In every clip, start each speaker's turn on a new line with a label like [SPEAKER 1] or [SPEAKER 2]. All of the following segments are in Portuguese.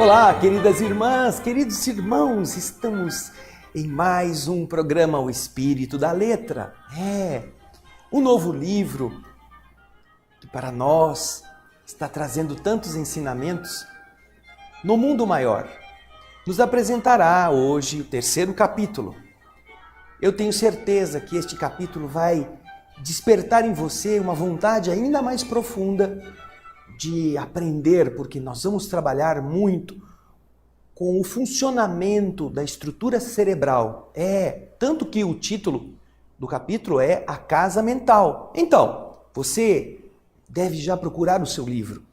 [SPEAKER 1] Olá, queridas irmãs, queridos irmãos, estamos em mais um programa O Espírito da Letra. Um novo livro que para nós está trazendo tantos ensinamentos. No Mundo Maior, nos apresentará hoje o terceiro capítulo. Eu tenho certeza que este capítulo vai despertar em você uma vontade ainda mais profunda de aprender, porque nós vamos trabalhar muito com o funcionamento da estrutura cerebral. Tanto que o título do capítulo é A Casa Mental. Então, você deve já procurar o seu livro.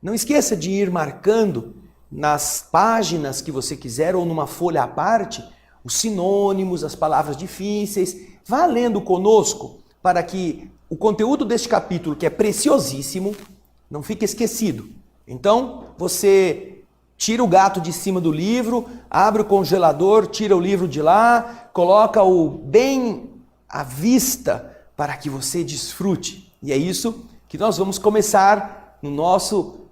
[SPEAKER 1] Não esqueça de ir marcando nas páginas que você quiser ou numa folha à parte os sinônimos, as palavras difíceis. Vá lendo conosco para que o conteúdo deste capítulo, que é preciosíssimo, não fique esquecido. Então, você tira o gato de cima do livro, abre o congelador, tira o livro de lá, coloca-o bem à vista para que você desfrute. E é isso que nós vamos começar no nosso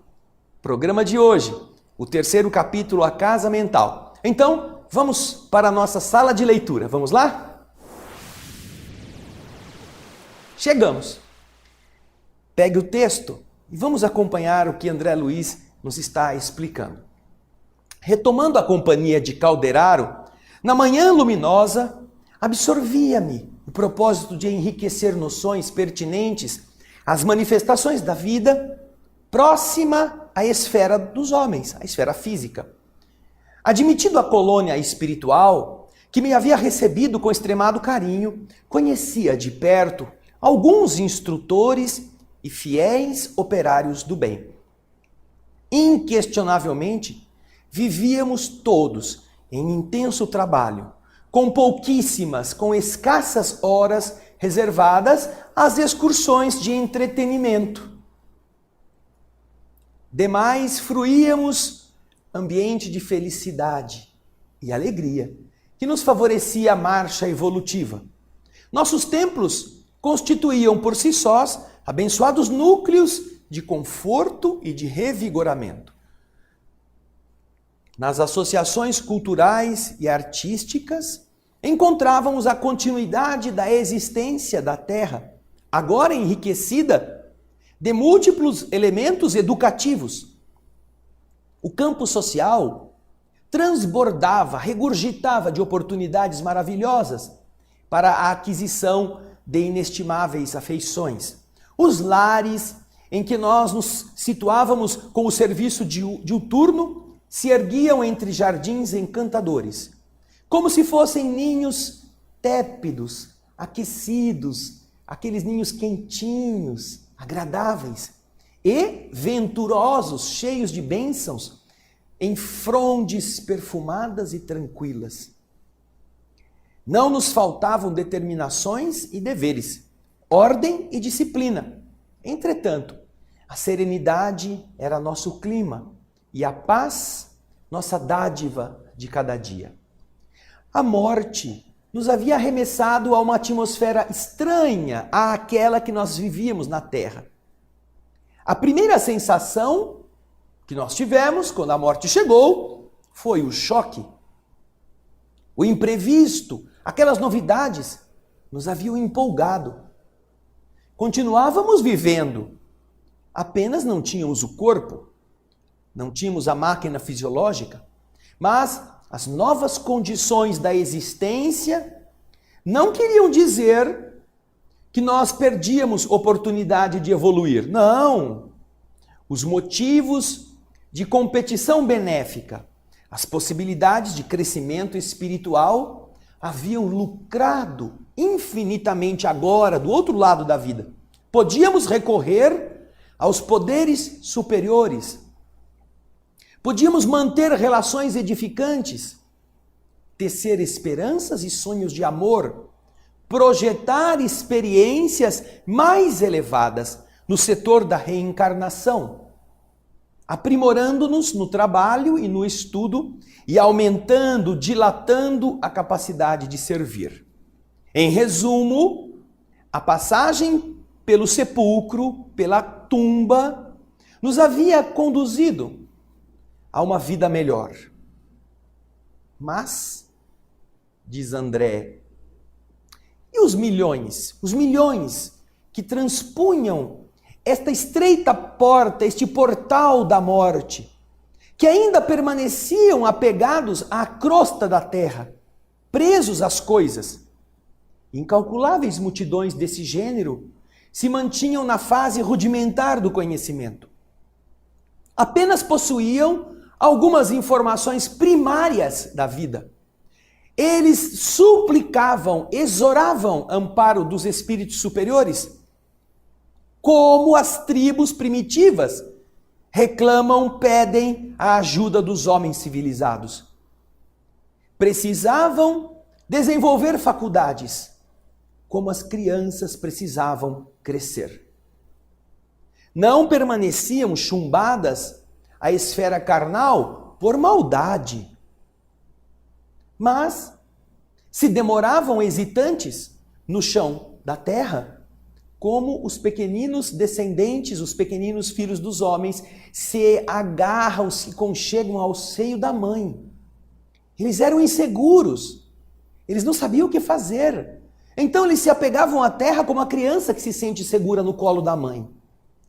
[SPEAKER 1] programa de hoje, o terceiro capítulo, A Casa Mental. Então, vamos para a nossa sala de leitura. Vamos lá? Chegamos. Pegue o texto e vamos acompanhar o que André Luiz nos está explicando. Retomando a companhia de Calderaro, na manhã luminosa, absorvia-me o propósito de enriquecer noções pertinentes às manifestações da vida próxima à esfera dos homens, à esfera física. Admitido a colônia espiritual, que me havia recebido com extremado carinho, conhecia de perto alguns instrutores e fiéis operários do bem. Inquestionavelmente, vivíamos todos em intenso trabalho, com escassas horas reservadas às excursões de entretenimento. Demais, fruíamos ambiente de felicidade e alegria, que nos favorecia a marcha evolutiva. Nossos templos constituíam por si sós abençoados núcleos de conforto e de revigoramento. Nas associações culturais e artísticas, encontrávamos a continuidade da existência da Terra, agora enriquecida de múltiplos elementos educativos. O campo social transbordava, regurgitava de oportunidades maravilhosas para a aquisição de inestimáveis afeições. Os lares em que nós nos situávamos com o serviço diuturno se erguiam entre jardins encantadores, como se fossem ninhos tépidos, aquecidos, aqueles ninhos quentinhos, agradáveis e venturosos, cheios de bênçãos, em frondes perfumadas e tranquilas. Não nos faltavam determinações e deveres, ordem e disciplina. Entretanto, a serenidade era nosso clima e a paz nossa dádiva de cada dia. A morte nos havia arremessado a uma atmosfera estranha àquela que nós vivíamos na Terra. A primeira sensação que nós tivemos quando a morte chegou foi o choque. O imprevisto, aquelas novidades nos haviam empolgado. Continuávamos vivendo, apenas não tínhamos o corpo, não tínhamos a máquina fisiológica, mas as novas condições da existência não queriam dizer que nós perdíamos oportunidade de evoluir. Não! Os motivos de competição benéfica, as possibilidades de crescimento espiritual haviam lucrado infinitamente agora, do outro lado da vida. Podíamos recorrer aos poderes superiores. Podíamos manter relações edificantes, tecer esperanças e sonhos de amor, projetar experiências mais elevadas no setor da reencarnação, aprimorando-nos no trabalho e no estudo e aumentando, dilatando a capacidade de servir. Em resumo, a passagem pelo sepulcro, pela tumba, nos havia conduzido a uma vida melhor. Mas, diz André, e os milhões que transpunham esta estreita porta, este portal da morte, que ainda permaneciam apegados à crosta da terra, presos às coisas? Incalculáveis multidões desse gênero se mantinham na fase rudimentar do conhecimento. Apenas possuíam algumas informações primárias da vida. Eles suplicavam, exoravam amparo dos espíritos superiores, como as tribos primitivas reclamam, pedem a ajuda dos homens civilizados. Precisavam desenvolver faculdades, como as crianças precisavam crescer. Não permaneciam chumbadas à esfera carnal por maldade, mas se demoravam hesitantes no chão da terra, como os pequeninos descendentes, os pequeninos filhos dos homens, se agarram, se conchegam ao seio da mãe. Eles eram inseguros, eles não sabiam o que fazer. Então eles se apegavam à terra como a criança que se sente segura no colo da mãe.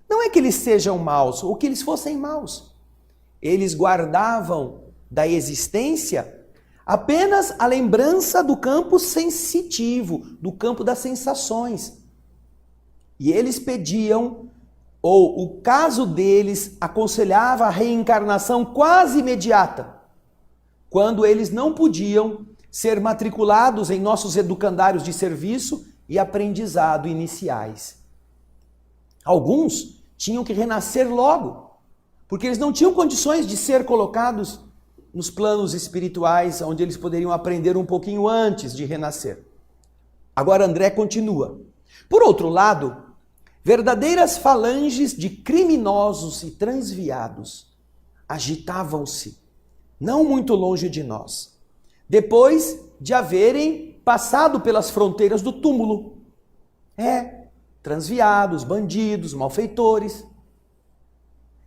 [SPEAKER 1] Não é que eles sejam maus, ou que eles fossem maus. Eles guardavam da existência apenas a lembrança do campo sensitivo, do campo das sensações. E eles pediam, ou o caso deles aconselhava a reencarnação quase imediata, quando eles não podiam ser matriculados em nossos educandários de serviço e aprendizado iniciais. Alguns tinham que renascer logo, porque eles não tinham condições de ser colocados nos planos espirituais, onde eles poderiam aprender um pouquinho antes de renascer. Agora André continua. Por outro lado, verdadeiras falanges de criminosos e transviados agitavam-se, não muito longe de nós, depois de haverem passado pelas fronteiras do túmulo. Transviados, bandidos, malfeitores.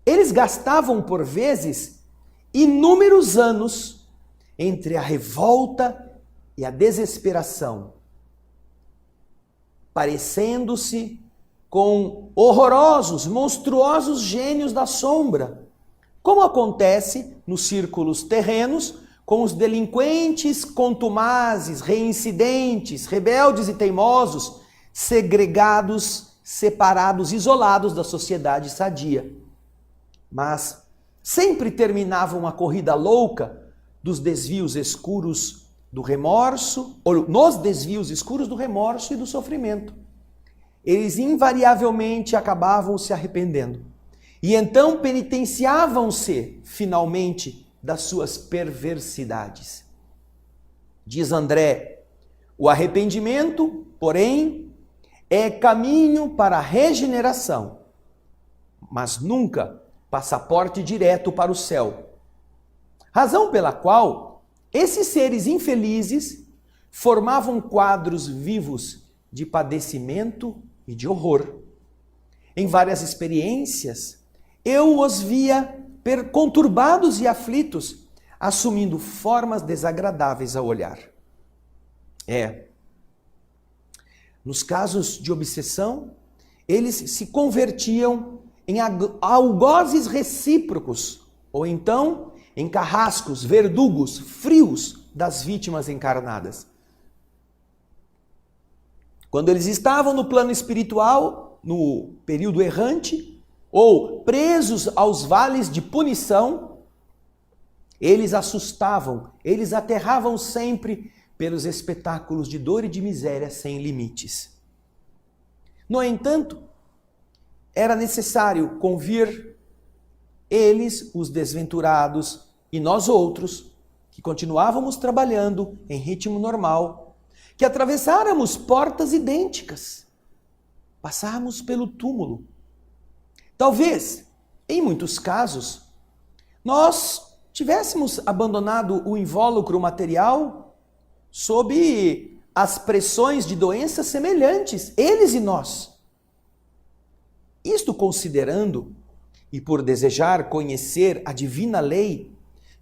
[SPEAKER 1] Eles gastavam, por vezes, inúmeros anos entre a revolta e a desesperação, parecendo-se com horrorosos, monstruosos gênios da sombra, como acontece nos círculos terrenos com os delinquentes contumazes, reincidentes, rebeldes e teimosos, segregados, separados, isolados da sociedade sadia. Mas sempre terminavam a corrida louca dos desvios escuros do remorso, ou nos desvios escuros do remorso e do sofrimento. Eles invariavelmente acabavam se arrependendo. E então penitenciavam-se, finalmente, das suas perversidades. Diz André, o arrependimento, porém, é caminho para a regeneração, mas nunca passaporte direto para o céu. Razão pela qual esses seres infelizes formavam quadros vivos de padecimento e de horror. Em várias experiências, eu os via conturbados e aflitos, assumindo formas desagradáveis ao olhar. Nos casos de obsessão, eles se convertiam em algozes recíprocos, ou então em carrascos, verdugos, frios das vítimas encarnadas. Quando eles estavam no plano espiritual, no período errante, ou presos aos vales de punição, eles assustavam, eles aterravam sempre pelos espetáculos de dor e de miséria sem limites. No entanto, era necessário convir eles, os desventurados, e nós outros, que continuávamos trabalhando em ritmo normal, que atravessáramos portas idênticas, passáramos pelo túmulo. Talvez, em muitos casos, nós tivéssemos abandonado o invólucro material sob as pressões de doenças semelhantes, eles e nós. Isto considerando e por desejar conhecer a divina lei,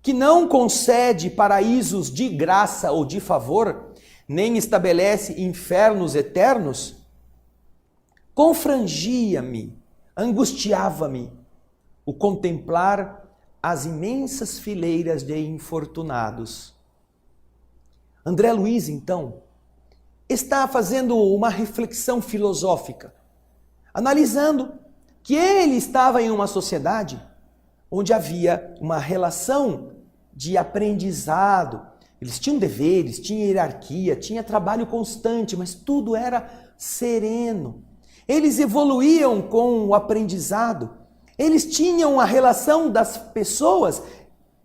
[SPEAKER 1] que não concede paraísos de graça ou de favor, nem estabelece infernos eternos, confrangia-me, angustiava-me o contemplar as imensas fileiras de infortunados. André Luiz, então, está fazendo uma reflexão filosófica, analisando que ele estava em uma sociedade onde havia uma relação de aprendizado. Eles tinham deveres, tinha hierarquia, tinha trabalho constante, mas tudo era sereno. Eles evoluíam com o aprendizado. Eles tinham a relação das pessoas,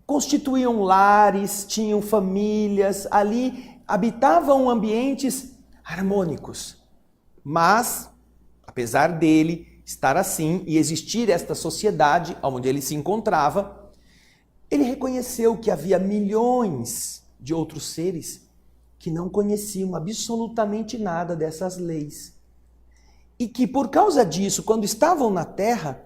[SPEAKER 1] constituíam lares, tinham famílias, ali habitavam ambientes harmônicos. Mas, apesar dele estar assim e existir esta sociedade onde ele se encontrava, ele reconheceu que havia milhões de outros seres que não conheciam absolutamente nada dessas leis. E que por causa disso, quando estavam na Terra,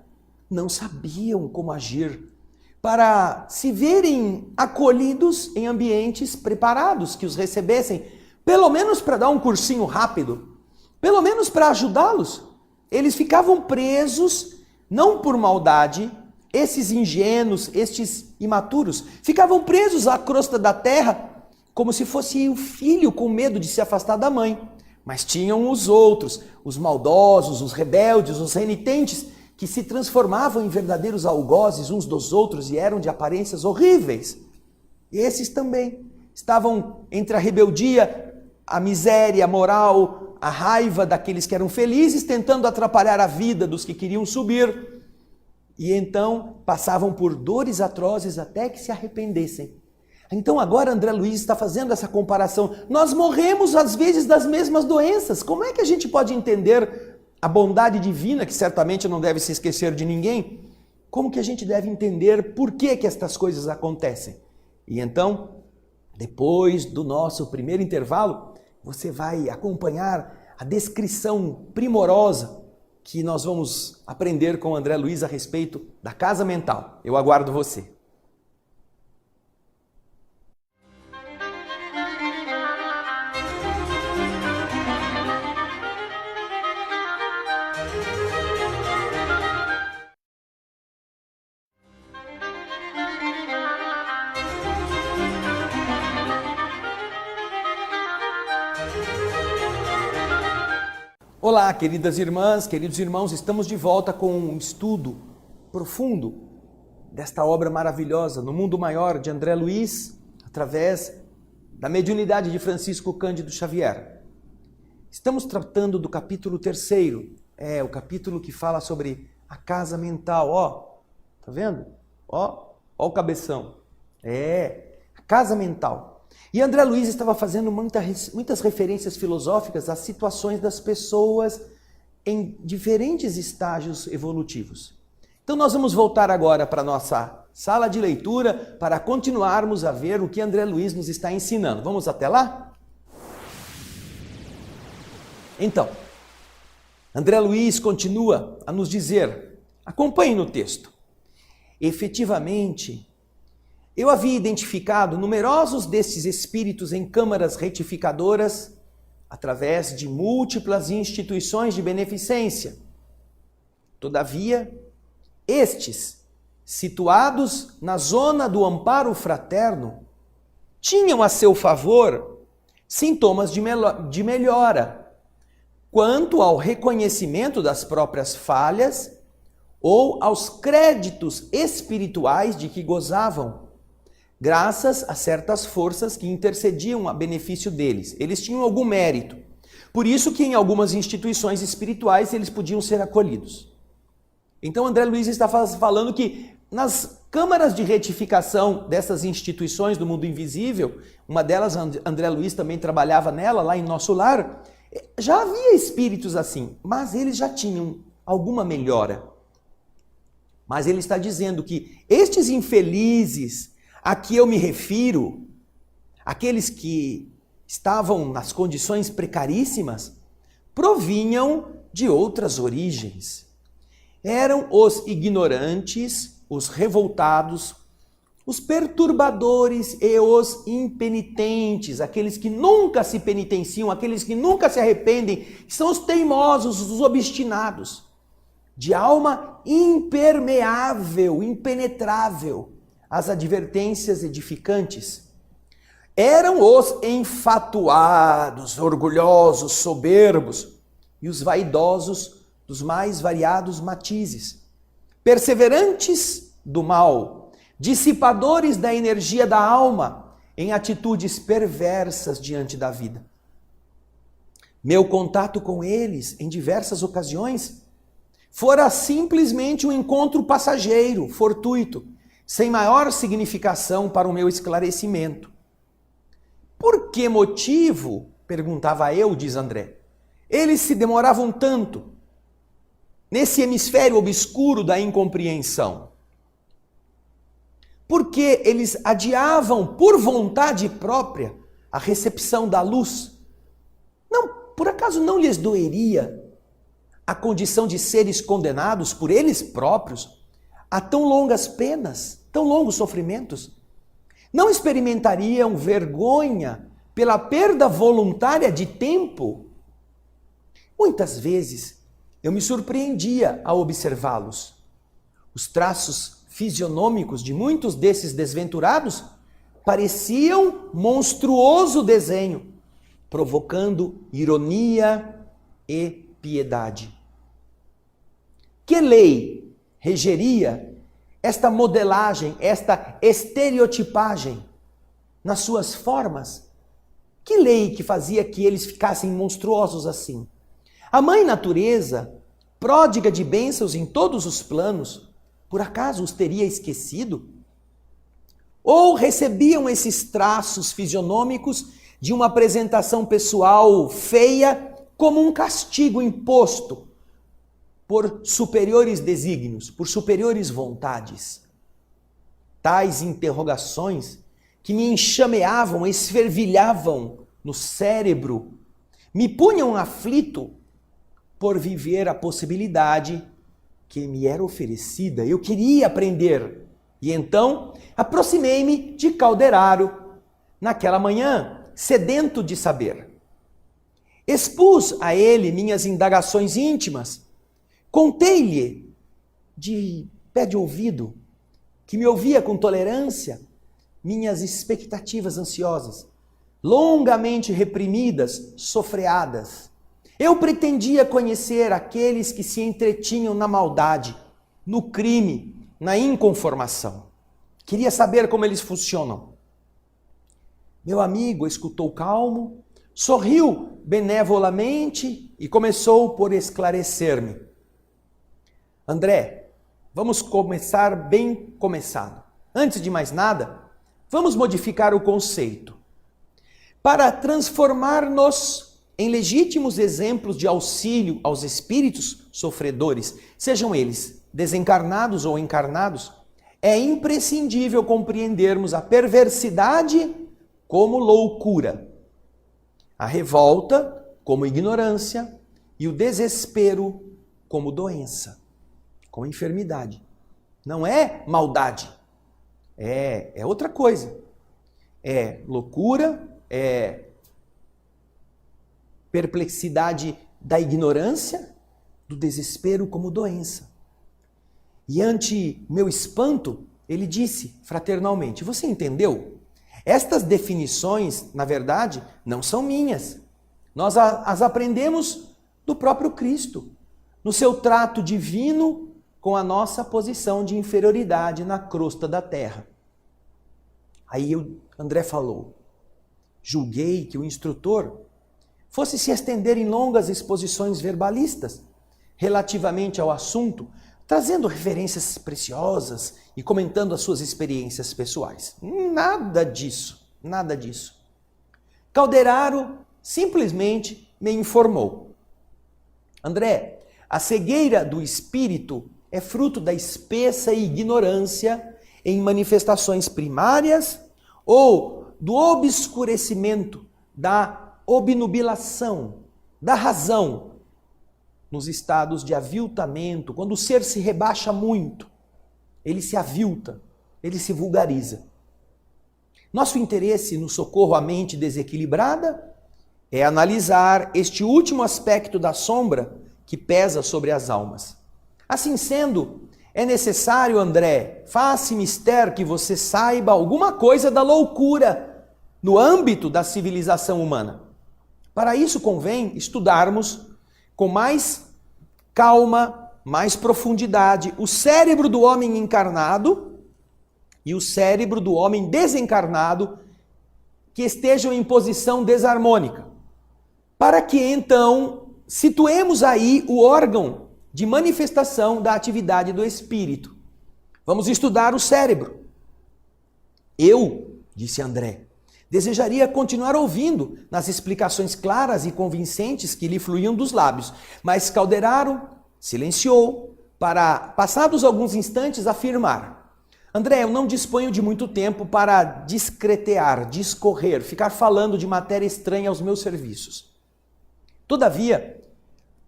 [SPEAKER 1] não sabiam como agir para se verem acolhidos em ambientes preparados que os recebessem, pelo menos para dar um cursinho rápido, pelo menos para ajudá-los. Eles ficavam presos, não por maldade, esses ingênuos, estes imaturos, ficavam presos à crosta da terra, como se fosse o filho com medo de se afastar da mãe. Mas tinham os outros, os maldosos, os rebeldes, os renitentes, que se transformavam em verdadeiros algozes uns dos outros e eram de aparências horríveis. E esses também estavam entre a rebeldia, a miséria, a moral, a raiva daqueles que eram felizes, tentando atrapalhar a vida dos que queriam subir. E então passavam por dores atrozes até que se arrependessem. Então agora André Luiz está fazendo essa comparação. Nós morremos às vezes das mesmas doenças. Como é que a gente pode entender a bondade divina, que certamente não deve se esquecer de ninguém? Como que a gente deve entender por que estas coisas acontecem? E então, depois do nosso primeiro intervalo, você vai acompanhar a descrição primorosa que nós vamos aprender com André Luiz a respeito da casa mental. Eu aguardo você. Olá, queridas irmãs, queridos irmãos, estamos de volta com um estudo profundo desta obra maravilhosa, No Mundo Maior, de André Luiz, através da mediunidade de Francisco Cândido Xavier. Estamos tratando do capítulo 3º, o capítulo que fala sobre a casa mental, tá vendo? Ó o cabeção, a casa mental. E André Luiz estava fazendo muitas referências filosóficas às situações das pessoas em diferentes estágios evolutivos. Então nós vamos voltar agora para a nossa sala de leitura para continuarmos a ver o que André Luiz nos está ensinando. Vamos até lá? Então, André Luiz continua a nos dizer, acompanhe no texto, efetivamente, eu havia identificado numerosos destes espíritos em câmaras retificadoras através de múltiplas instituições de beneficência. Todavia, estes, situados na zona do amparo fraterno, tinham a seu favor sintomas de melhora quanto ao reconhecimento das próprias falhas ou aos créditos espirituais de que gozavam, graças a certas forças que intercediam a benefício deles. Eles tinham algum mérito. Por isso que em algumas instituições espirituais eles podiam ser acolhidos. Então André Luiz está falando que nas câmaras de retificação dessas instituições do mundo invisível, uma delas André Luiz também trabalhava nela, lá em Nosso Lar, já havia espíritos assim, mas eles já tinham alguma melhora. Mas ele está dizendo que estes infelizes a que eu me refiro, aqueles que estavam nas condições precaríssimas, provinham de outras origens. Eram os ignorantes, os revoltados, os perturbadores e os impenitentes, aqueles que nunca se penitenciam, aqueles que nunca se arrependem, que são os teimosos, os obstinados, de alma impermeável, impenetrável às advertências edificantes. Eram os enfatuados, orgulhosos, soberbos e os vaidosos dos mais variados matizes, perseverantes do mal, dissipadores da energia da alma em atitudes perversas diante da vida. Meu contato com eles, em diversas ocasiões, fora simplesmente um encontro passageiro, fortuito, sem maior significação para o meu esclarecimento. Por que motivo, perguntava eu, diz André, eles se demoravam tanto nesse hemisfério obscuro da incompreensão? Porque eles adiavam por vontade própria a recepção da luz? Não, por acaso não lhes doeria a condição de seres condenados por eles próprios a tão longas penas, tão longos sofrimentos? Não experimentariam vergonha pela perda voluntária de tempo? Muitas vezes eu me surpreendia ao observá-los. Os traços fisionômicos de muitos desses desventurados pareciam monstruoso desenho, provocando ironia e piedade. Que lei regeria esta modelagem, esta estereotipagem nas suas formas? Que lei que fazia que eles ficassem monstruosos assim? A mãe natureza, pródiga de bênçãos em todos os planos, por acaso os teria esquecido? Ou recebiam esses traços fisionômicos de uma apresentação pessoal feia como um castigo imposto por superiores desígnios, por superiores vontades? Tais interrogações que me enxameavam, esfervilhavam no cérebro, me punham aflito por viver a possibilidade que me era oferecida. Eu queria aprender. E então aproximei-me de Calderaro naquela manhã, sedento de saber. Expus a ele minhas indagações íntimas. Contei-lhe de pé de ouvido, que me ouvia com tolerância, minhas expectativas ansiosas, longamente reprimidas, sofreadas. Eu pretendia conhecer aqueles que se entretinham na maldade, no crime, na inconformação. Queria saber como eles funcionam. Meu amigo escutou calmo, sorriu benevolamente e começou por esclarecer-me. André, vamos começar bem começado. Antes de mais nada, vamos modificar o conceito. Para transformar-nos em legítimos exemplos de auxílio aos espíritos sofredores, sejam eles desencarnados ou encarnados, é imprescindível compreendermos a perversidade como loucura, a revolta como ignorância e o desespero como doença, como enfermidade. Não é maldade, é outra coisa. É loucura, é perplexidade da ignorância, do desespero como doença. E ante meu espanto, ele disse fraternalmente: você entendeu? Estas definições, na verdade, não são minhas. Nós as aprendemos do próprio Cristo, no seu trato divino com a nossa posição de inferioridade na crosta da terra. Aí André falou: julguei que o instrutor fosse se estender em longas exposições verbalistas relativamente ao assunto, trazendo referências preciosas e comentando as suas experiências pessoais. Nada disso, nada disso. Calderaro simplesmente me informou: André, a cegueira do espírito é fruto da espessa ignorância em manifestações primárias ou do obscurecimento, da obnubilação, da razão nos estados de aviltamento, quando o ser se rebaixa muito, ele se avilta, ele se vulgariza. Nosso interesse no socorro à mente desequilibrada é analisar este último aspecto da sombra que pesa sobre as almas. Assim sendo, é necessário, André, faça mister que você saiba alguma coisa da loucura no âmbito da civilização humana. Para isso convém estudarmos com mais calma, mais profundidade, o cérebro do homem encarnado e o cérebro do homem desencarnado que estejam em posição desarmônica, para que então situemos aí o órgão de manifestação da atividade do espírito. Vamos estudar o cérebro. Eu, disse André, desejaria continuar ouvindo nas explicações claras e convincentes que lhe fluíam dos lábios, mas Calderaro silenciou para, passados alguns instantes, afirmar: André, eu não disponho de muito tempo para discretear, discorrer, ficar falando de matéria estranha aos meus serviços. Todavia,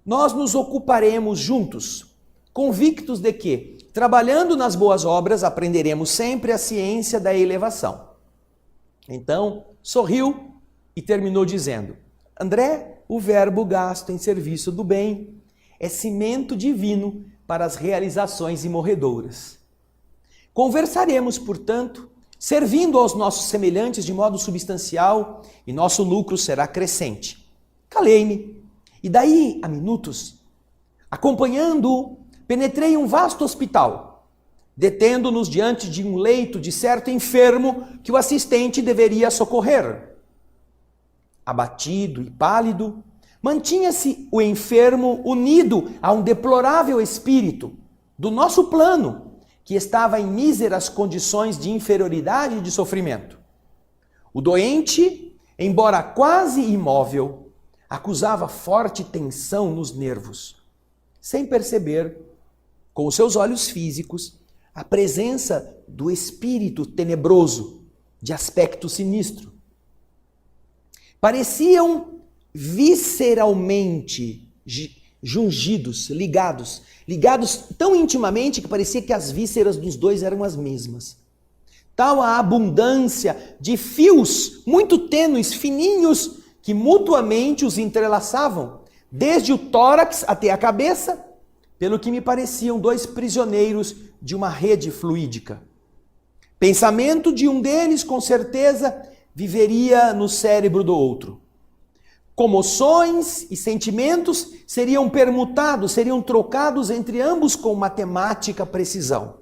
[SPEAKER 1] nós nos ocuparemos juntos, convictos de que, trabalhando nas boas obras, aprenderemos sempre a ciência da elevação. Então, sorriu e terminou dizendo: André, o verbo gasto em serviço do bem é cimento divino para as realizações imorredouras. Conversaremos, portanto, servindo aos nossos semelhantes de modo substancial, e nosso lucro será crescente. Calei-me, e daí a minutos, acompanhando-o, penetrei um vasto hospital, detendo-nos diante de um leito de certo enfermo que o assistente deveria socorrer. Abatido e pálido, mantinha-se o enfermo unido a um deplorável espírito do nosso plano, que estava em míseras condições de inferioridade e de sofrimento. O doente, embora quase imóvel, acusava forte tensão nos nervos, sem perceber, com os seus olhos físicos, a presença do espírito tenebroso, de aspecto sinistro. Pareciam visceralmente jungidos, ligados tão intimamente que parecia que as vísceras dos dois eram as mesmas. Tal a abundância de fios muito tênues, fininhos, que mutuamente os entrelaçavam, desde o tórax até a cabeça, pelo que me pareciam dois prisioneiros de uma rede fluídica. Pensamento de um deles, com certeza, viveria no cérebro do outro. Comoções e sentimentos seriam permutados, seriam trocados entre ambos com matemática precisão.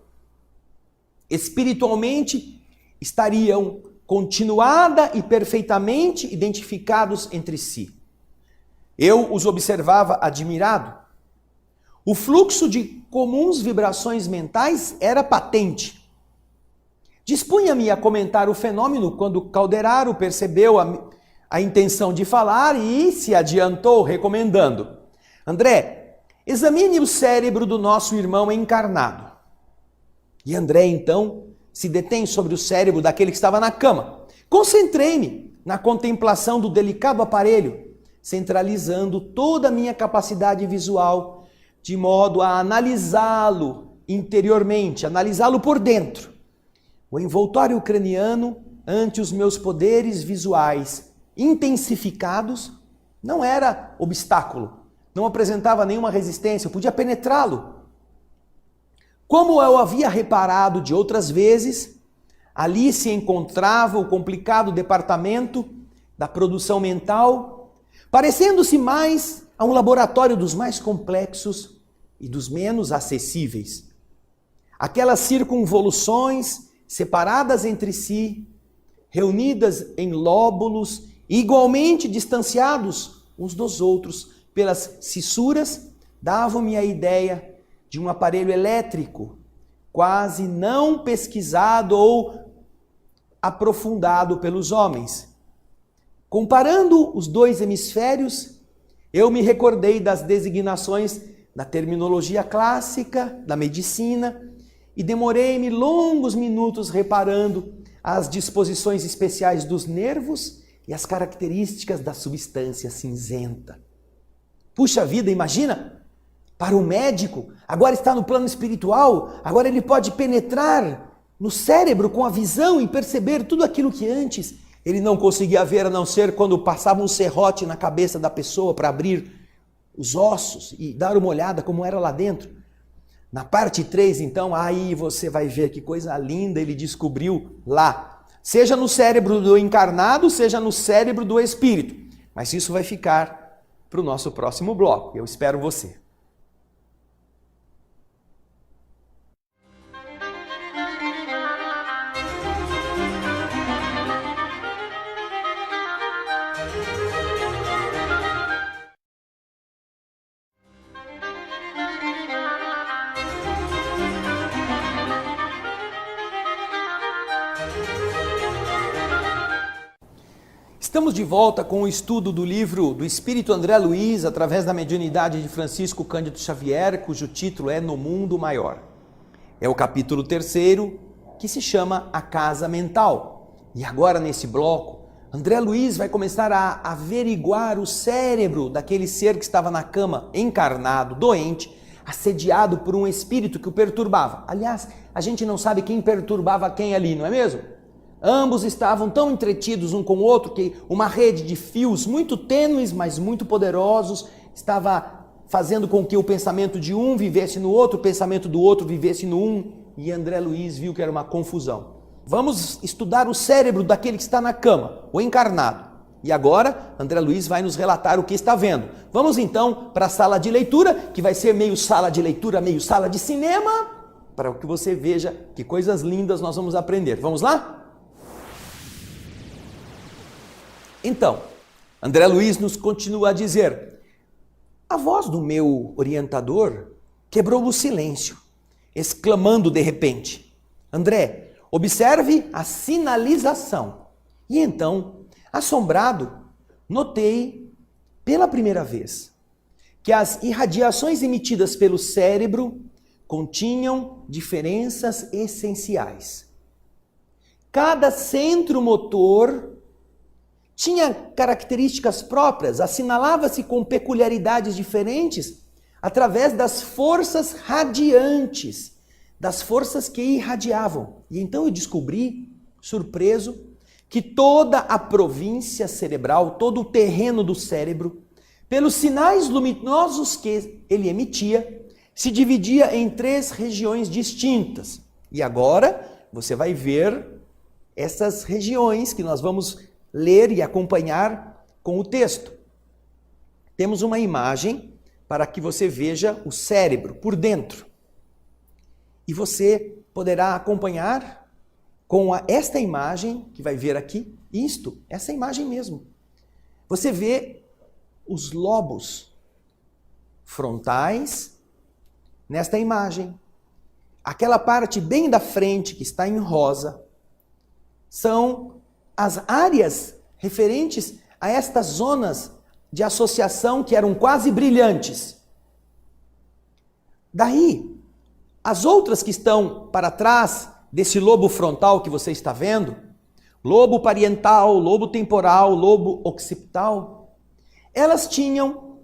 [SPEAKER 1] Espiritualmente, estariam continuada e perfeitamente identificados entre si. Eu os observava admirado. O fluxo de comuns vibrações mentais era patente. Dispunha-me a comentar o fenômeno quando Calderaro percebeu a intenção de falar e se adiantou recomendando: André, examine o cérebro do nosso irmão encarnado. E André, então, se detém sobre o cérebro daquele que estava na cama. Concentrei-me na contemplação do delicado aparelho, centralizando toda a minha capacidade visual, de modo a analisá-lo interiormente, analisá-lo por dentro. O envoltório craniano, ante os meus poderes visuais intensificados, não era obstáculo, não apresentava nenhuma resistência, eu podia penetrá-lo. Como eu havia reparado de outras vezes, ali se encontrava o complicado departamento da produção mental, parecendo-se mais a um laboratório dos mais complexos e dos menos acessíveis. Aquelas circunvoluções separadas entre si, reunidas em lóbulos igualmente distanciados uns dos outros pelas cissuras, davam-me a ideia de um aparelho elétrico, quase não pesquisado ou aprofundado pelos homens. Comparando os dois hemisférios, eu me recordei das designações da terminologia clássica, da medicina, e demorei-me longos minutos reparando as disposições especiais dos nervos e as características da substância cinzenta. Puxa vida, imagina! para o médico, agora está no plano espiritual, agora ele pode penetrar no cérebro com a visão e perceber tudo aquilo que antes ele não conseguia ver, a não ser quando passava um serrote na cabeça da pessoa para abrir os ossos e dar uma olhada como era lá dentro. Na parte 3, então, aí você vai ver que coisa linda ele descobriu lá. Seja no cérebro do encarnado, seja no cérebro do espírito. Mas isso vai ficar para o nosso próximo bloco. Eu espero você. Estamos de volta com o estudo do livro do Espírito André Luiz, através da mediunidade de Francisco Cândido Xavier, cujo título é No Mundo Maior. É o capítulo 3º, que se chama A Casa Mental. E agora, nesse bloco, André Luiz vai começar a averiguar o cérebro daquele ser que estava na cama, encarnado, doente, assediado por um espírito que o perturbava. Aliás, a gente não sabe quem perturbava quem ali, não é mesmo? Ambos estavam tão entretidos um com o outro que uma rede de fios muito tênues, mas muito poderosos, estava fazendo com que o pensamento de um vivesse no outro, o pensamento do outro vivesse no um, e André Luiz viu que era uma confusão. Vamos estudar o cérebro daquele que está na cama, o encarnado. E agora, André Luiz vai nos relatar o que está vendo. Vamos então para a sala de leitura, que vai ser meio sala de leitura, meio sala de cinema, para que você veja que coisas lindas nós vamos aprender. Vamos lá? Então, André Luiz nos continua a dizer: a voz do meu orientador quebrou o silêncio, exclamando de repente: André, observe a sinalização. E então, assombrado, notei pela primeira vez que as irradiações emitidas pelo cérebro continham diferenças essenciais. Cada centro motor tinha características próprias, assinalava-se com peculiaridades diferentes através das forças radiantes, das forças que irradiavam. E então eu descobri, surpreso, que toda a província cerebral, todo o terreno do cérebro, pelos sinais luminosos que ele emitia, se dividia em 3 regiões distintas. E agora você vai ver essas regiões que nós vamos ler e acompanhar com o texto. Temos uma imagem para que você veja o cérebro por dentro. E você poderá acompanhar com esta imagem que vai ver aqui, essa imagem mesmo. Você vê os lobos frontais nesta imagem. Aquela parte bem da frente que está em rosa são as áreas referentes a estas zonas de associação que eram quase brilhantes. Daí, as outras que estão para trás desse lobo frontal que você está vendo, lobo parietal, lobo temporal, lobo occipital, elas tinham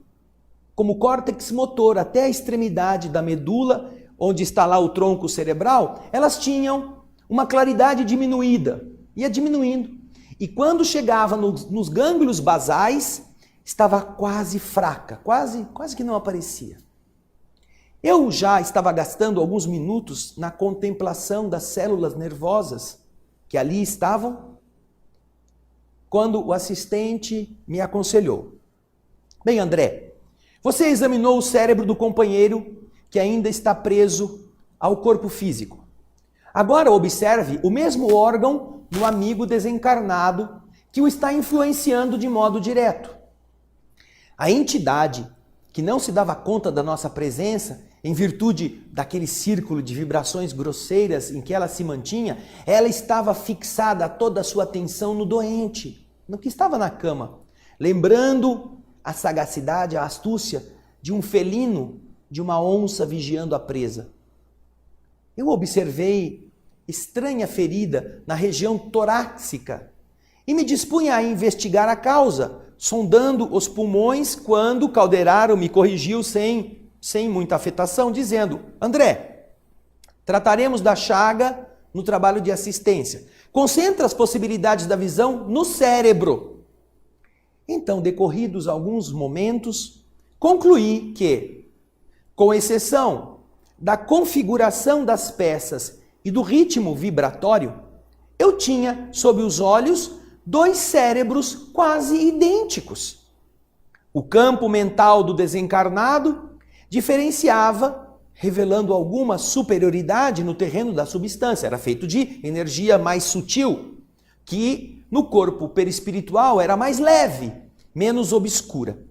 [SPEAKER 1] como córtex motor até a extremidade da medula, onde está lá o tronco cerebral, elas tinham uma claridade diminuída, ia diminuindo. E quando chegava nos gânglios basais, estava quase fraca, quase que não aparecia. Eu já estava gastando alguns minutos na contemplação das células nervosas que ali estavam, quando o assistente me aconselhou: bem, André, você examinou o cérebro do companheiro que ainda está preso ao corpo físico. Agora observe o mesmo órgão no amigo desencarnado que o está influenciando de modo direto. A entidade que não se dava conta da nossa presença, em virtude daquele círculo de vibrações grosseiras em que ela se mantinha, ela estava fixada toda a sua atenção no doente, no que estava na cama, lembrando a sagacidade, a astúcia de um felino, de uma onça vigiando a presa. Eu observei estranha ferida na região torácica e me dispunha a investigar a causa, sondando os pulmões, quando Calderaro me corrigiu sem sem muita afetação, dizendo: André, trataremos da chaga no trabalho de assistência. Concentra as possibilidades da visão no cérebro. Então, decorridos alguns momentos, concluí que, com exceção da configuração das peças e do ritmo vibratório, eu tinha sob os olhos 2 cérebros quase idênticos. O campo mental do desencarnado diferenciava, revelando alguma superioridade no terreno da substância. Era feito de energia mais sutil, que no corpo perispiritual era mais leve, menos obscura.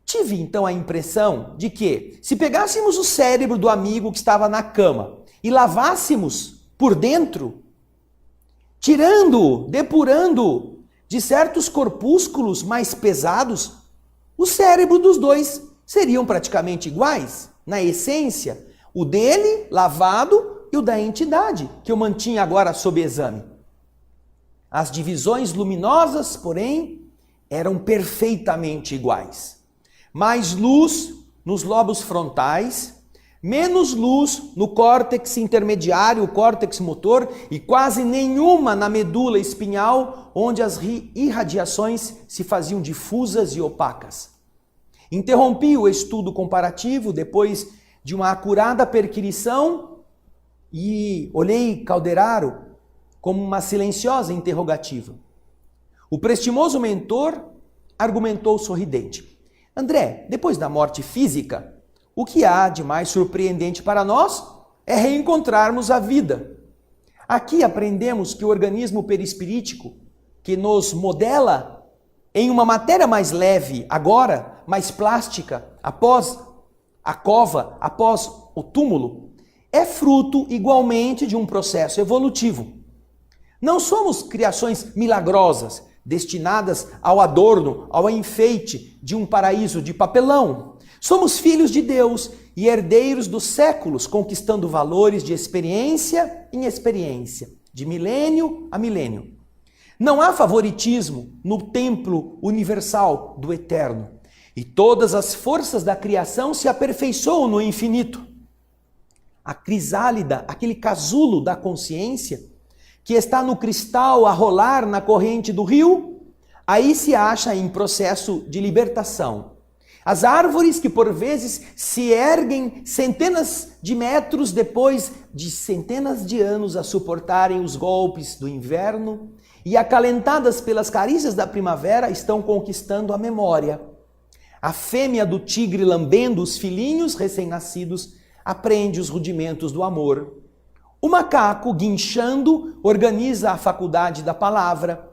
[SPEAKER 1] Tive então a impressão de que, se pegássemos o cérebro do amigo que estava na cama e lavássemos por dentro, tirando-o, depurando-o de certos corpúsculos mais pesados, o cérebro dos dois seriam praticamente iguais, na essência, o dele lavado e o da entidade, que eu mantinha agora sob exame. As divisões luminosas, porém, eram perfeitamente iguais. Mais luz nos lobos frontais, menos luz no córtex intermediário, o córtex motor, e quase nenhuma na medula espinhal, onde as irradiações se faziam difusas e opacas. Interrompi o estudo comparativo depois de uma acurada perquirição e olhei Calderaro como uma silenciosa interrogativa. O prestimoso mentor argumentou sorridente: André, depois da morte física, o que há de mais surpreendente para nós é reencontrarmos a vida. Aqui aprendemos que o organismo perispirítico, que nos modela em uma matéria mais leve, agora mais plástica, após a cova, após o túmulo, é fruto igualmente de um processo evolutivo. Não somos criações milagrosas, destinadas ao adorno, ao enfeite de um paraíso de papelão. Somos filhos de Deus e herdeiros dos séculos, conquistando valores de experiência em experiência, de milênio a milênio. Não há favoritismo no templo universal do eterno, e todas as forças da criação se aperfeiçoam no infinito. A crisálida, aquele casulo da consciência, que está no cristal a rolar na corrente do rio, aí se acha em processo de libertação. As árvores que por vezes se erguem centenas de metros depois de centenas de anos a suportarem os golpes do inverno e acalentadas pelas carícias da primavera, estão conquistando a memória. A fêmea do tigre lambendo os filhinhos recém-nascidos aprende os rudimentos do amor. O macaco, guinchando, organiza a faculdade da palavra.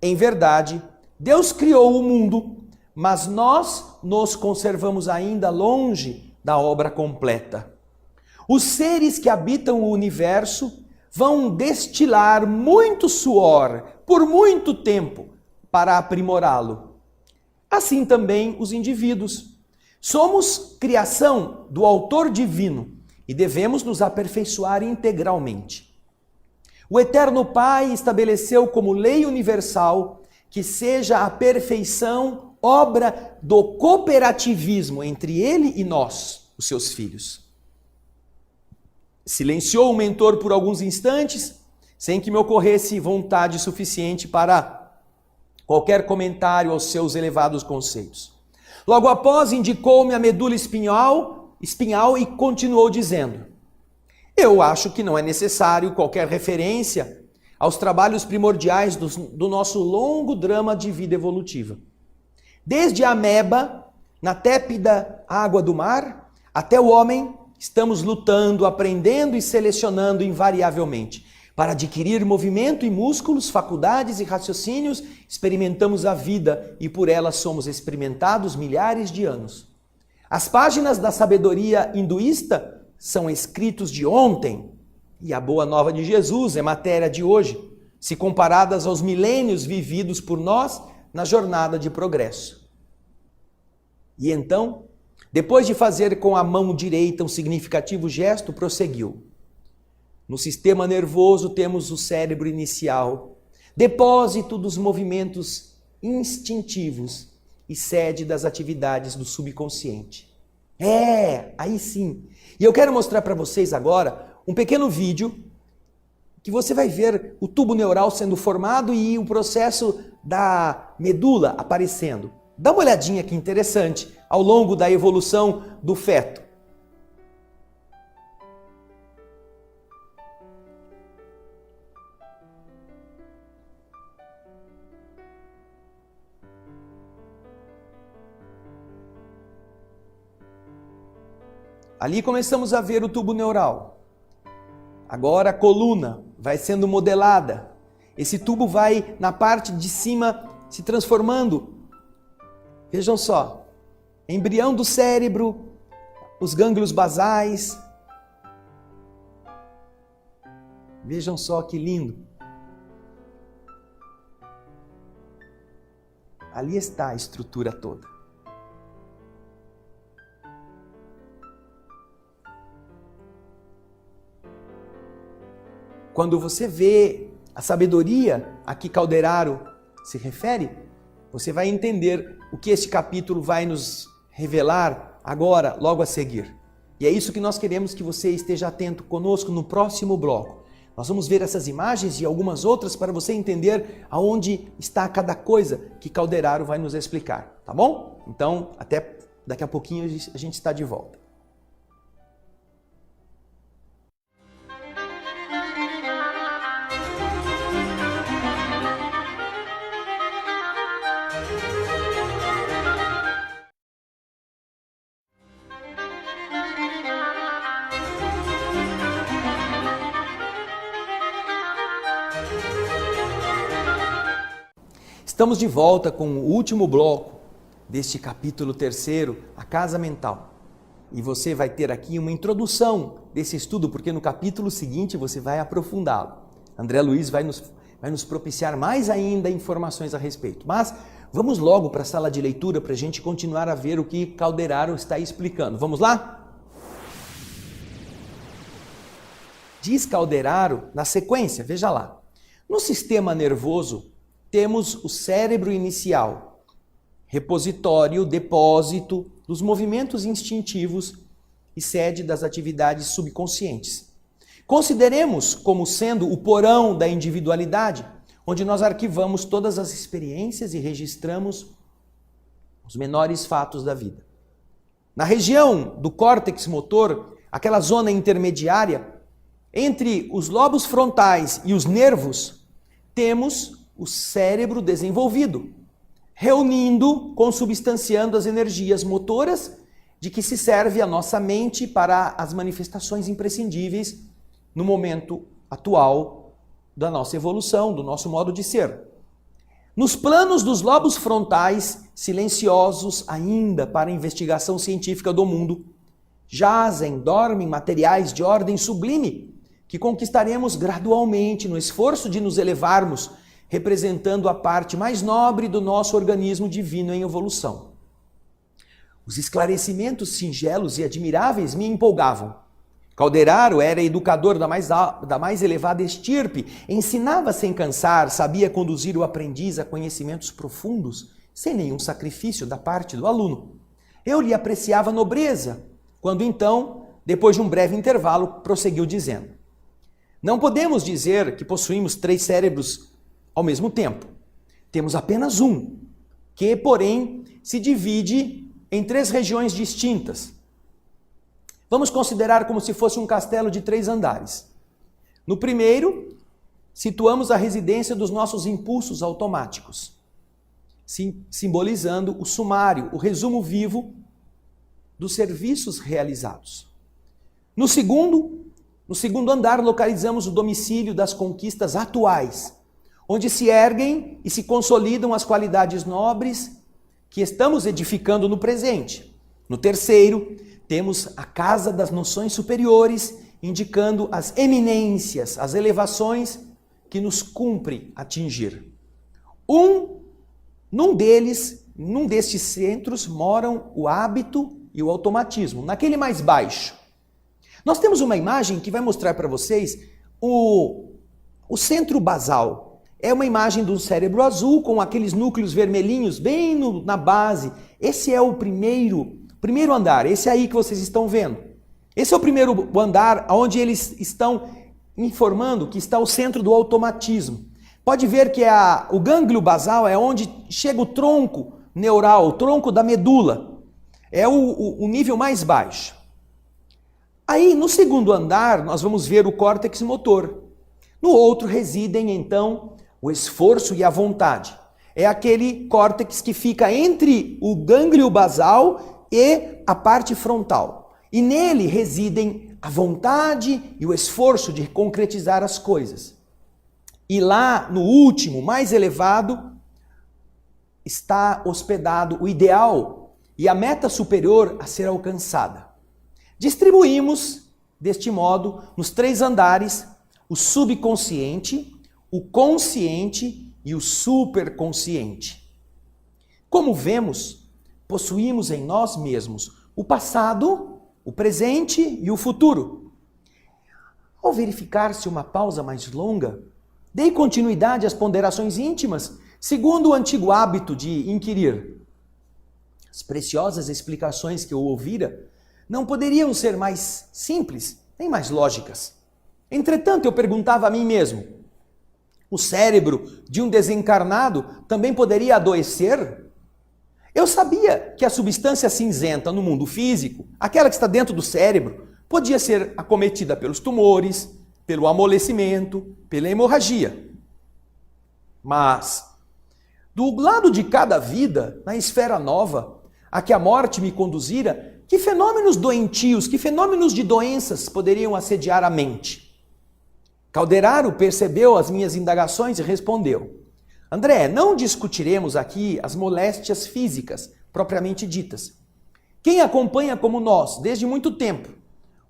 [SPEAKER 1] Em verdade, Deus criou o mundo, mas nós nos conservamos ainda longe da obra completa. Os seres que habitam o universo vão destilar muito suor por muito tempo para aprimorá-lo. Assim também os indivíduos. Somos criação do Autor Divino e devemos nos aperfeiçoar integralmente. O Eterno Pai estabeleceu como lei universal que seja a perfeição obra do cooperativismo entre Ele e nós, os seus filhos. Silenciou o mentor por alguns instantes, sem que me ocorresse vontade suficiente para qualquer comentário aos seus elevados conceitos. Logo após, indicou-me a medula espinhal e continuou dizendo: eu acho que não é necessário qualquer referência aos trabalhos primordiais do nosso longo drama de vida evolutiva. Desde a ameba, na tépida água do mar, até o homem, estamos lutando, aprendendo e selecionando invariavelmente. Para adquirir movimento e músculos, faculdades e raciocínios, experimentamos a vida e por ela somos experimentados milhares de anos. As páginas da sabedoria hinduísta são escritos de ontem e a boa nova de Jesus é matéria de hoje, se comparadas aos milênios vividos por nós na jornada de progresso. E então, depois de fazer com a mão direita um significativo gesto, prosseguiu. No sistema nervoso temos o cérebro inicial, depósito dos movimentos instintivos e sede das atividades do subconsciente. Aí sim. E eu quero mostrar para vocês agora um pequeno vídeo que você vai ver o tubo neural sendo formado e o processo da medula aparecendo. Dá uma olhadinha que interessante ao longo da evolução do feto. Ali começamos a ver o tubo neural. Agora a coluna vai sendo modelada. Esse tubo vai na parte de cima se transformando. Vejam só, embrião do cérebro, os gânglios basais. Vejam só que lindo. Ali está a estrutura toda. Quando você vê a sabedoria a que Calderaro se refere, você vai entender o que este capítulo vai nos revelar agora, logo a seguir. E é isso que nós queremos que você esteja atento conosco no próximo bloco. Nós vamos ver essas imagens e algumas outras para você entender aonde está cada coisa que Calderaro vai nos explicar, tá bom? Então, até daqui a pouquinho a gente está de volta. Estamos de volta com o último bloco deste capítulo 3º, a casa mental. E você vai ter aqui uma introdução desse estudo, porque no capítulo seguinte você vai aprofundá-lo. André Luiz vai nos propiciar mais ainda informações a respeito. Mas vamos logo para a sala de leitura para a gente continuar a ver o que Calderaro está explicando. Vamos lá? Diz Calderaro na sequência, veja lá. No sistema nervoso, temos o cérebro inicial, repositório, depósito dos movimentos instintivos e sede das atividades subconscientes. Consideremos como sendo o porão da individualidade, onde nós arquivamos todas as experiências e registramos os menores fatos da vida. Na região do córtex motor, aquela zona intermediária, entre os lobos frontais e os nervos, temos o cérebro desenvolvido, reunindo, consubstanciando as energias motoras de que se serve a nossa mente para as manifestações imprescindíveis no momento atual da nossa evolução, do nosso modo de ser. Nos planos dos lobos frontais, silenciosos ainda para a investigação científica do mundo, jazem, dormem materiais de ordem sublime que conquistaremos gradualmente no esforço de nos elevarmos, representando a parte mais nobre do nosso organismo divino em evolução. Os esclarecimentos singelos e admiráveis me empolgavam. Calderaro era educador da mais elevada estirpe, ensinava sem cansar, sabia conduzir o aprendiz a conhecimentos profundos, sem nenhum sacrifício da parte do aluno. Eu lhe apreciava nobreza, quando então, depois de um breve intervalo, prosseguiu dizendo: não podemos dizer que possuímos 3 cérebros ao mesmo tempo. Temos apenas um, que, porém, se divide em 3 regiões distintas. Vamos considerar como se fosse um castelo de 3 andares. No primeiro, situamos a residência dos nossos impulsos automáticos, simbolizando o sumário, o resumo vivo dos serviços realizados. No segundo andar, localizamos o domicílio das conquistas atuais, onde se erguem e se consolidam as qualidades nobres que estamos edificando no presente. No terceiro, temos a casa das noções superiores, indicando as eminências, as elevações que nos cumpre atingir. Num destes centros moram o hábito e o automatismo, naquele mais baixo. Nós temos uma imagem que vai mostrar para vocês o centro basal. É uma imagem do cérebro azul com aqueles núcleos vermelhinhos bem na base. Esse é o primeiro Primeiro andar, esse aí que vocês estão vendo. Esse é o primeiro andar onde eles estão informando que está o centro do automatismo. Pode ver que o gânglio basal é onde chega o tronco neural, o tronco da medula. É o nível mais baixo. Aí, no segundo andar, nós vamos ver o córtex motor. No outro residem, então, o esforço e a vontade. É aquele córtex que fica entre o gânglio basal e a parte frontal. E nele residem a vontade e o esforço de concretizar as coisas. E lá, no último, mais elevado, está hospedado o ideal e a meta superior a ser alcançada. Distribuímos, deste modo, nos 3 andares, o subconsciente, o consciente e o superconsciente. Como vemos, possuímos em nós mesmos o passado, o presente e o futuro. Ao verificar-se uma pausa mais longa, dei continuidade às ponderações íntimas, segundo o antigo hábito de inquirir. As preciosas explicações que eu ouvira não poderiam ser mais simples, nem mais lógicas. Entretanto, eu perguntava a mim mesmo, o cérebro de um desencarnado também poderia adoecer? Eu sabia que a substância cinzenta no mundo físico, aquela que está dentro do cérebro, podia ser acometida pelos tumores, pelo amolecimento, pela hemorragia. Mas, do lado de cada vida, na esfera nova, a que a morte me conduzira, que fenômenos doentios, que fenômenos de doenças poderiam assediar a mente? Calderaro percebeu as minhas indagações e respondeu: André, não discutiremos aqui as moléstias físicas, propriamente ditas. Quem acompanha como nós, desde muito tempo,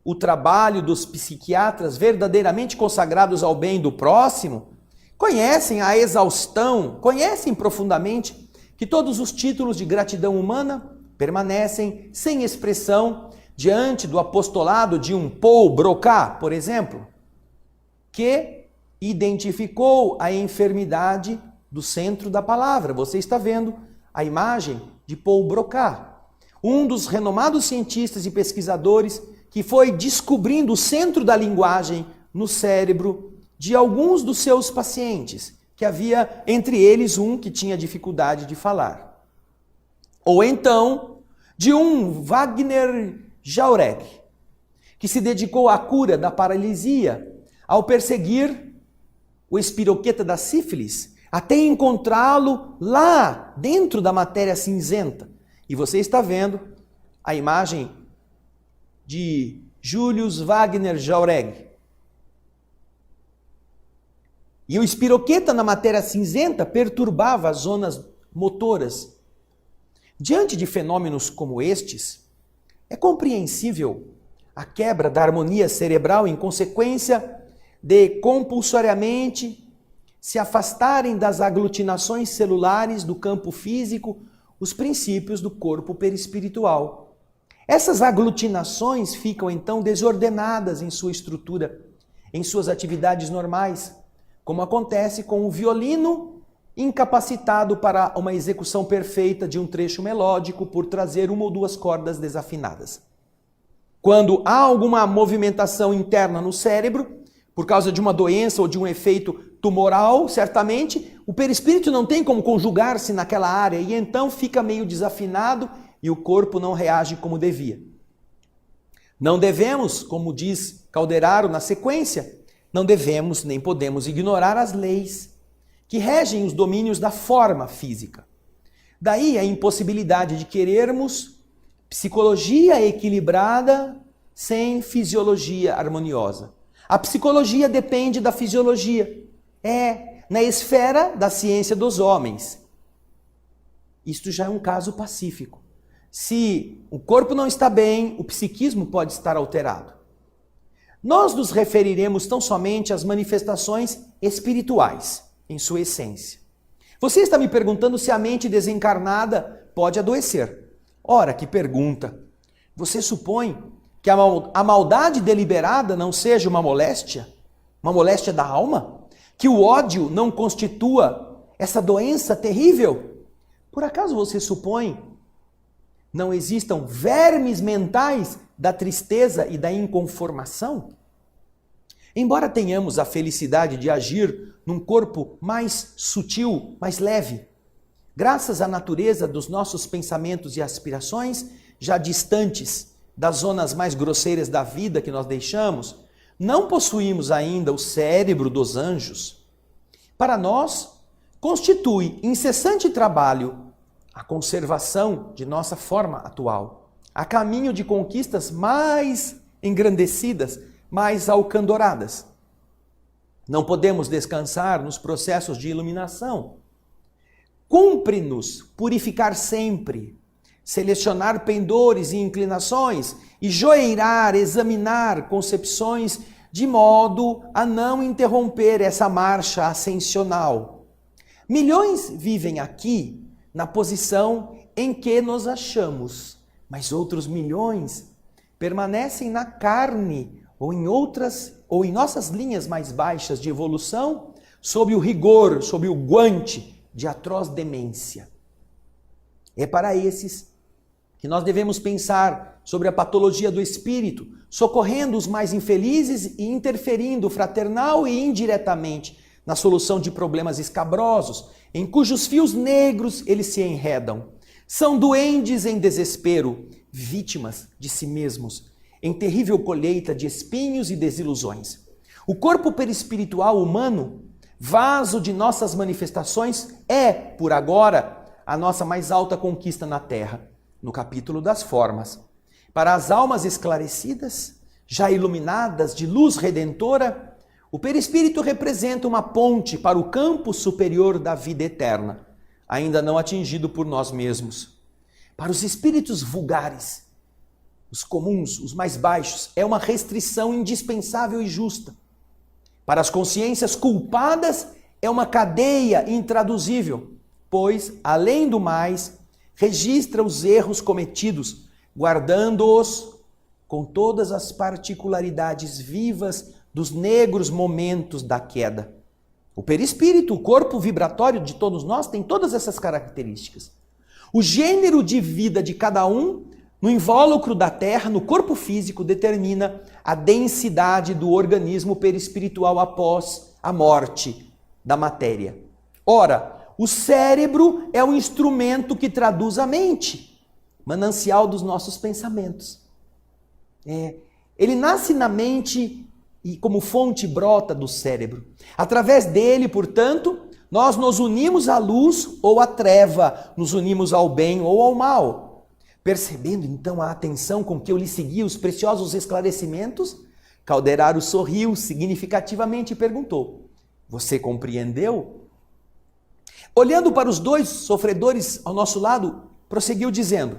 [SPEAKER 1] o trabalho dos psiquiatras verdadeiramente consagrados ao bem do próximo, conhecem a exaustão, conhecem profundamente que todos os títulos de gratidão humana permanecem sem expressão diante do apostolado de um Paul Broca, por exemplo, que identificou a enfermidade do centro da palavra. Você está vendo a imagem de Paul Broca, um dos renomados cientistas e pesquisadores que foi descobrindo o centro da linguagem no cérebro de alguns dos seus pacientes, que havia entre eles um que tinha dificuldade de falar. Ou então, de um Wagner Jauregg, que se dedicou à cura da paralisia ao perseguir o espiroqueta da sífilis, até encontrá-lo lá dentro da matéria cinzenta. E você está vendo a imagem de Julius Wagner Jauregg. E o espiroqueta na matéria cinzenta perturbava as zonas motoras. Diante de fenômenos como estes, é compreensível a quebra da harmonia cerebral em consequência de compulsoriamente se afastarem das aglutinações celulares do campo físico os princípios do corpo perispiritual. Essas aglutinações ficam então desordenadas em sua estrutura, em suas atividades normais, como acontece com o violino incapacitado para uma execução perfeita de um trecho melódico por trazer uma ou duas cordas desafinadas. Quando há alguma movimentação interna no cérebro, por causa de uma doença ou de um efeito tumoral, certamente, o perispírito não tem como conjugar-se naquela área e então fica meio desafinado e o corpo não reage como devia. Não devemos, como diz Calderaro na sequência, não devemos nem podemos ignorar as leis que regem os domínios da forma física. Daí a impossibilidade de querermos psicologia equilibrada sem fisiologia harmoniosa. A psicologia depende da fisiologia. É na esfera da ciência dos homens. Isto já é um caso pacífico. Se o corpo não está bem, o psiquismo pode estar alterado. Nós nos referiremos tão somente às manifestações espirituais, em sua essência. Você está me perguntando se a mente desencarnada pode adoecer. Ora, que pergunta! Você supõe que a maldade deliberada não seja uma moléstia da alma? Que o ódio não constitua essa doença terrível? Por acaso você supõe não existam vermes mentais da tristeza e da inconformação? Embora tenhamos a felicidade de agir num corpo mais sutil, mais leve, graças à natureza dos nossos pensamentos e aspirações, já distantes das zonas mais grosseiras da vida que nós deixamos, não possuímos ainda o cérebro dos anjos. Para nós, constitui incessante trabalho a conservação de nossa forma atual, a caminho de conquistas mais engrandecidas, mais alcandoradas. Não podemos descansar nos processos de iluminação. Cumpre-nos purificar sempre, selecionar pendores e inclinações e joeirar, examinar concepções de modo a não interromper essa marcha ascensional. Milhões vivem aqui na posição em que nos achamos, mas outros milhões permanecem na carne ou em nossas linhas mais baixas de evolução, sob o rigor, sob o guante de atroz demência. É para esses que nós devemos pensar sobre a patologia do espírito, socorrendo os mais infelizes e interferindo fraternal e indiretamente na solução de problemas escabrosos, em cujos fios negros eles se enredam. São duendes em desespero, vítimas de si mesmos, em terrível colheita de espinhos e desilusões. O corpo perispiritual humano, vaso de nossas manifestações, é, por agora, a nossa mais alta conquista na Terra, no capítulo das formas. Para as almas esclarecidas, já iluminadas de luz redentora, o perispírito representa uma ponte para o campo superior da vida eterna, ainda não atingido por nós mesmos. Para os espíritos vulgares, os comuns, os mais baixos, é uma restrição indispensável e justa. Para as consciências culpadas, é uma cadeia intraduzível, pois, além do mais, registra os erros cometidos, guardando-os com todas as particularidades vivas dos negros momentos da queda. O perispírito, o corpo vibratório de todos nós, tem todas essas características. O gênero de vida de cada um, no invólucro da Terra, no corpo físico, determina a densidade do organismo perispiritual após a morte da matéria. Ora, o cérebro é o instrumento que traduz a mente, manancial dos nossos pensamentos. Ele nasce na mente e como fonte brota do cérebro. Através dele, portanto, nós nos unimos à luz ou à treva, nos unimos ao bem ou ao mal. Percebendo então a atenção com que eu lhe segui os preciosos esclarecimentos, Calderaro sorriu significativamente e perguntou: "Você compreendeu?" Olhando para os dois sofredores ao nosso lado, prosseguiu dizendo: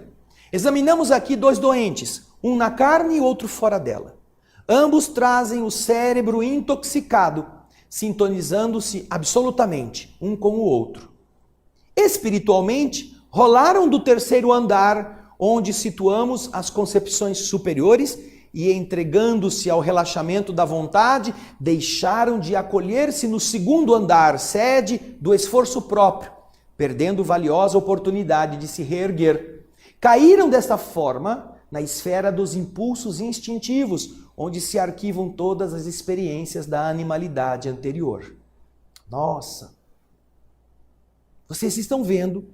[SPEAKER 1] "Examinamos aqui dois doentes, um na carne e outro fora dela. Ambos trazem o cérebro intoxicado, sintonizando-se absolutamente um com o outro. Espiritualmente, rolaram do terceiro andar, onde situamos as concepções superiores, e entregando-se ao relaxamento da vontade, deixaram de acolher-se no segundo andar, sede do esforço próprio, perdendo valiosa oportunidade de se reerguer. Caíram desta forma na esfera dos impulsos instintivos, onde se arquivam todas as experiências da animalidade anterior." Nossa! Vocês estão vendo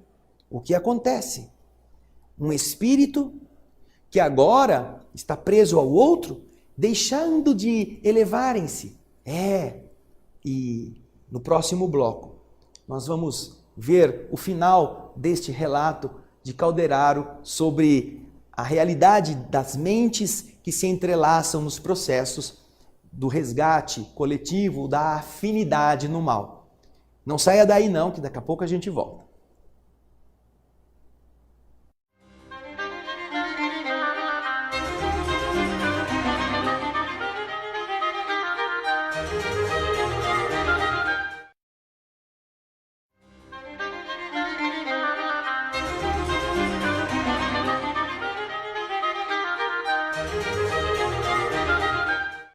[SPEAKER 1] o que acontece. Um espírito que agora está preso ao outro, deixando de elevarem-se. E no próximo bloco nós vamos ver o final deste relato de Calderaro sobre a realidade das mentes que se entrelaçam nos processos do resgate coletivo, da afinidade no mal. Não saia daí não, que daqui a pouco a gente volta.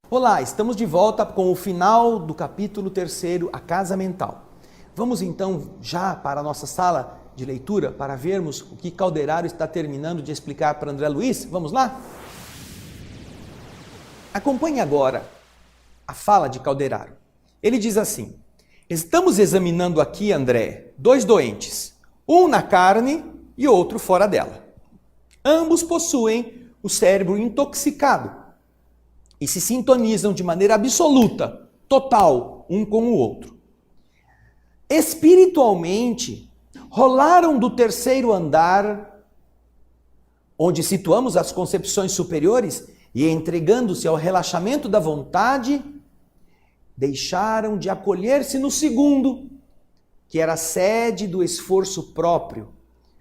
[SPEAKER 1] Olá, estamos de volta com o final do capítulo 3º, A Casa Mental. Vamos então já para a nossa sala de leitura para vermos o que Calderaro está terminando de explicar para André Luiz? Vamos lá? Acompanhe agora a fala de Calderaro. Ele diz assim: estamos examinando aqui, André, dois doentes, um na carne e outro fora dela. Ambos possuem o cérebro intoxicado e se sintonizam de maneira absoluta, total, um com o outro. Espiritualmente, rolaram do terceiro andar, onde situamos as concepções superiores, e entregando-se ao relaxamento da vontade, deixaram de acolher-se no segundo, que era a sede do esforço próprio.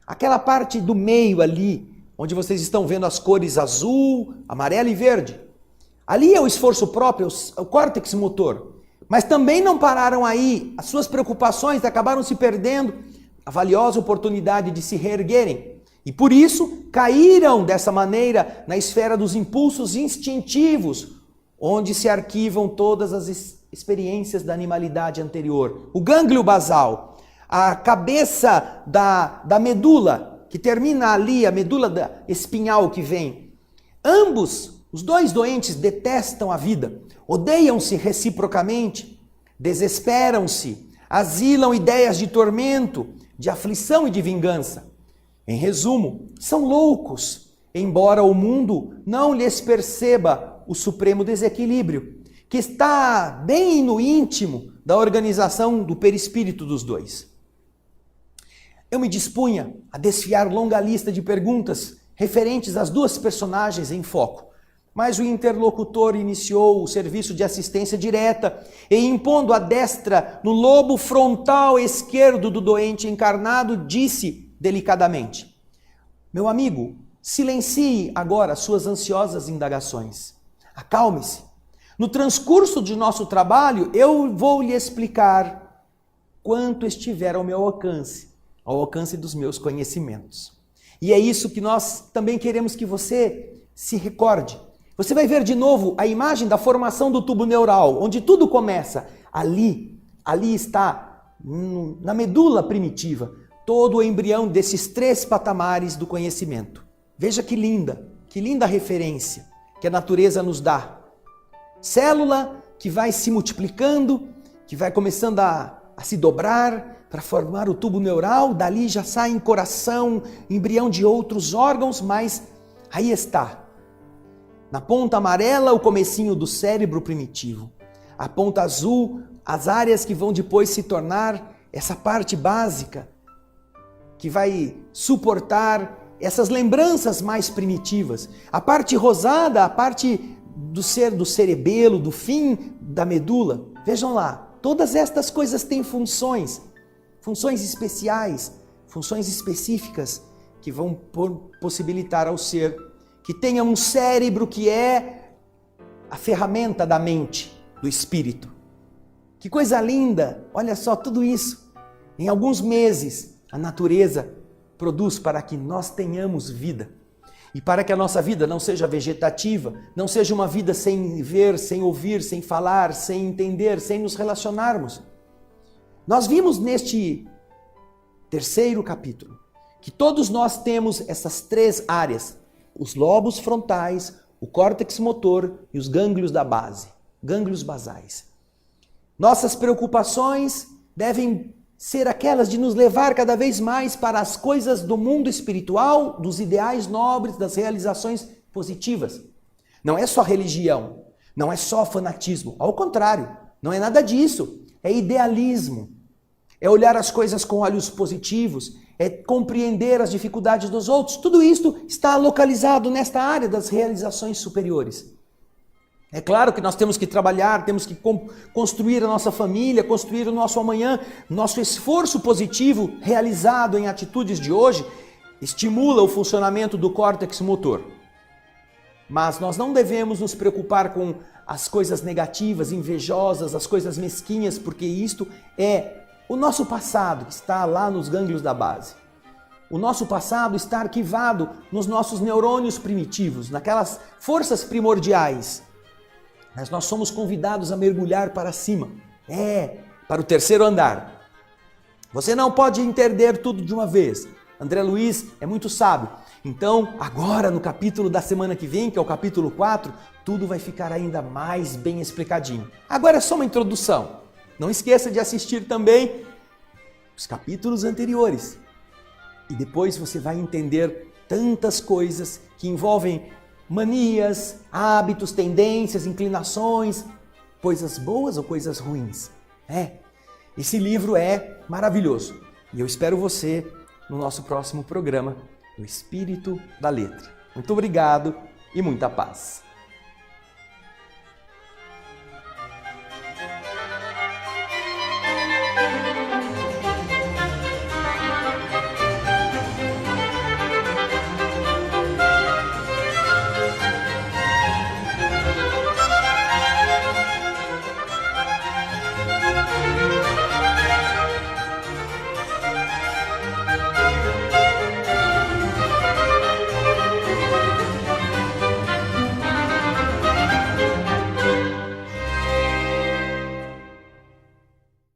[SPEAKER 1] Aquela parte do meio ali, onde vocês estão vendo as cores azul, amarelo e verde. Ali é o esforço próprio, o córtex motor. Mas também não pararam aí, as suas preocupações acabaram se perdendo a valiosa oportunidade de se reerguerem. E por isso caíram dessa maneira na esfera dos impulsos instintivos, onde se arquivam todas as experiências da animalidade anterior. O gânglio basal, a cabeça da medula, que termina ali, a medula espinhal que vem. Ambos, os dois doentes, detestam a vida, odeiam-se reciprocamente, desesperam-se, asilam ideias de tormento, de aflição e de vingança. Em resumo, são loucos, embora o mundo não lhes perceba o supremo desequilíbrio, que está bem no íntimo da organização do perispírito dos dois. Eu me dispunha a desfiar longa lista de perguntas referentes às duas personagens em foco, mas o interlocutor iniciou o serviço de assistência direta e, impondo a destra no lobo frontal esquerdo do doente encarnado, disse delicadamente: meu amigo, silencie agora suas ansiosas indagações. Acalme-se. No transcurso de nosso trabalho, eu vou lhe explicar quanto estiver ao meu alcance, ao alcance dos meus conhecimentos. E é isso que nós também queremos que você se recorde. Você vai ver de novo a imagem da formação do tubo neural, onde tudo começa. Ali está, na medula primitiva, todo o embrião desses três patamares do conhecimento. Veja que linda referência que a natureza nos dá. Célula que vai se multiplicando, que vai começando a se dobrar para formar o tubo neural, dali já sai coração, embrião de outros órgãos, mas aí está. Na ponta amarela, o comecinho do cérebro primitivo. A ponta azul, as áreas que vão depois se tornar essa parte básica, que vai suportar essas lembranças mais primitivas. A parte rosada, a parte do cerebelo, do fim da medula. Vejam lá, todas estas coisas têm funções especiais, funções específicas que vão possibilitar ao ser que tenha um cérebro que é a ferramenta da mente, do espírito. Que coisa linda! Olha só tudo isso. Em alguns meses, a natureza produz para que nós tenhamos vida. E para que a nossa vida não seja vegetativa, não seja uma vida sem ver, sem ouvir, sem falar, sem entender, sem nos relacionarmos. Nós vimos neste terceiro capítulo que todos nós temos essas três áreas: os lobos frontais, o córtex motor e os gânglios da base, gânglios basais. Nossas preocupações devem ser aquelas de nos levar cada vez mais para as coisas do mundo espiritual, dos ideais nobres, das realizações positivas. Não é só religião, não é só fanatismo, ao contrário, não é nada disso, é idealismo, é olhar as coisas com olhos positivos, é compreender as dificuldades dos outros. Tudo isto está localizado nesta área das realizações superiores. É claro que nós temos que trabalhar, temos que construir a nossa família, construir o nosso amanhã. Nosso esforço positivo realizado em atitudes de hoje estimula o funcionamento do córtex motor. Mas nós não devemos nos preocupar com as coisas negativas, invejosas, as coisas mesquinhas, porque isto é o nosso passado que está lá nos gânglios da base. O nosso passado está arquivado nos nossos neurônios primitivos, naquelas forças primordiais. Mas nós somos convidados a mergulhar para cima, para o terceiro andar. Você não pode entender tudo de uma vez. André Luiz é muito sábio. Então, agora no capítulo da semana que vem, que é o capítulo 4, tudo vai ficar ainda mais bem explicadinho. Agora é só uma introdução. Não esqueça de assistir também os capítulos anteriores. E depois você vai entender tantas coisas que envolvem manias, hábitos, tendências, inclinações, coisas boas ou coisas ruins. Esse livro é maravilhoso. E eu espero você no nosso próximo programa, O Espírito da Letra. Muito obrigado e muita paz.